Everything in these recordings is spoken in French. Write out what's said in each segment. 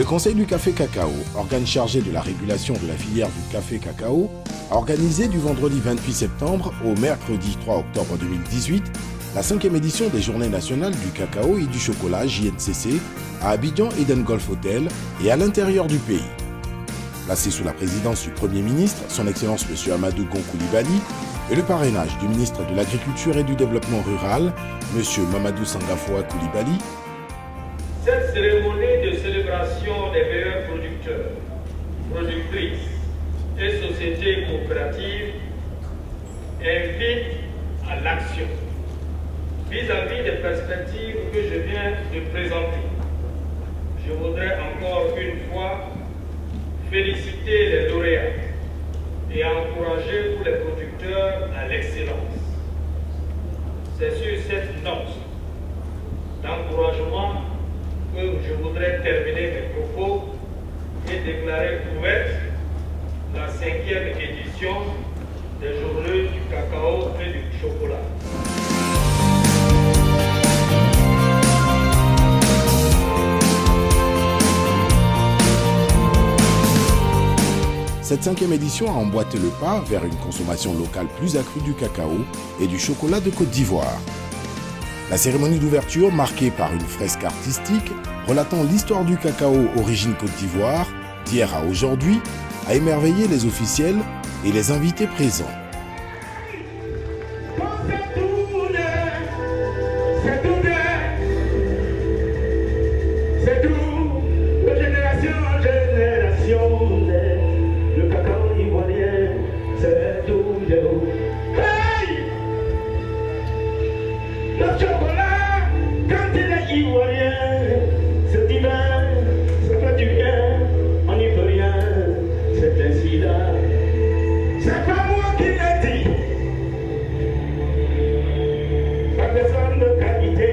Conseil du café cacao, organe chargé de la régulation de la filière du café cacao, a organisé du vendredi 28 septembre au mercredi 3 octobre 2018 la 5e édition des Journées nationales du cacao et du chocolat JNCC à Abidjan Eden Golf Hotel et à l'intérieur du pays. Placé sous la présidence du Premier ministre, son Excellence M. Amadou Gon Coulibaly, et le parrainage du ministre de l'Agriculture et du Développement rural, M. Mamadou Sangafoua Coulibaly. Cette cérémonie de célébration des meilleurs producteurs, productrices et sociétés coopératives invite à l'action vis-à-vis des perspectives que je viens de présenter. Je voudrais encore une fois féliciter les lauréats et encourager tous les producteurs à l'excellence. C'est sur cette note d'encouragement que je voudrais terminer mes propos et déclarer ouverte la 5e édition des Journées du cacao et du chocolat. Cette 5e édition a emboîté le pas vers une consommation locale plus accrue du cacao et du chocolat de Côte d'Ivoire. La cérémonie d'ouverture, marquée par une fresque artistique relatant l'histoire du cacao origine Côte d'Ivoire, d'hier à aujourd'hui, a émerveillé les officiels et les invités présents. Le chocolat, quand il est ivoirien, c'est divin, ça fait du bien, on n'y peut rien, c'est ainsi là. C'est pas moi qui l'ai dit. Pas des hommes de qualité,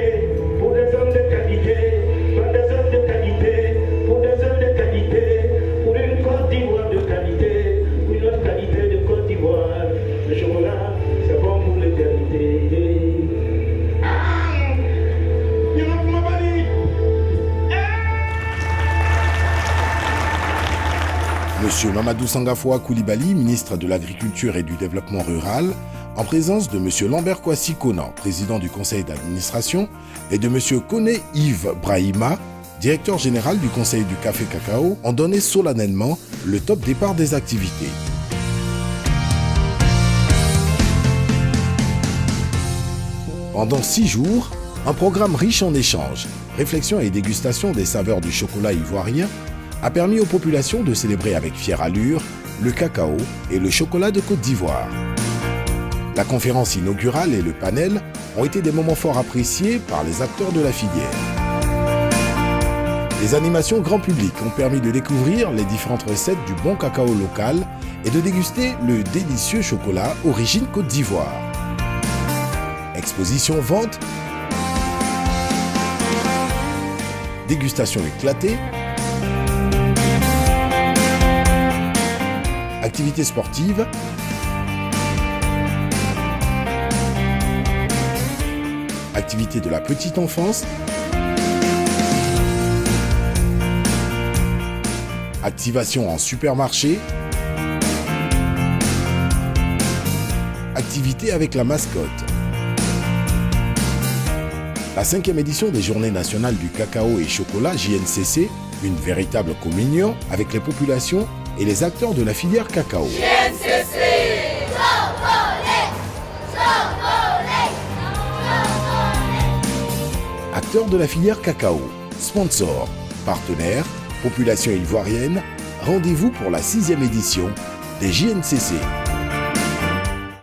pour des hommes de qualité, pas des hommes de qualité, pour des hommes de qualité, pour une Côte d'Ivoire de qualité, pour une autre qualité de Côte d'Ivoire. Le chocolat, c'est bon pour l'éternité. M. Mamadou Sangafoua Coulibaly, ministre de l'Agriculture et du Développement rural, en présence de M. Lambert Kwasi Konan, président du conseil d'administration, et de M. Koné Yves Brahima, directeur général du conseil du café cacao, ont donné solennellement le top départ des activités. Pendant 6 jours, un programme riche en échanges, réflexion et dégustation des saveurs du chocolat ivoirien a permis aux populations de célébrer avec fière allure le cacao et le chocolat de Côte d'Ivoire. La conférence inaugurale et le panel ont été des moments forts appréciés par les acteurs de la filière. Les animations grand public ont permis de découvrir les différentes recettes du bon cacao local et de déguster le délicieux chocolat origine Côte d'Ivoire. Exposition vente, dégustation éclatée, activités sportives, activités de la petite enfance, activation en supermarché, activités avec la mascotte. La 5e édition des Journées nationales du cacao et chocolat JNCC, une véritable communion avec les populations et les acteurs de la filière cacao. JNCC, Acteurs de la filière cacao, sponsors, partenaires, population ivoirienne, rendez-vous pour la 6e édition des JNCC.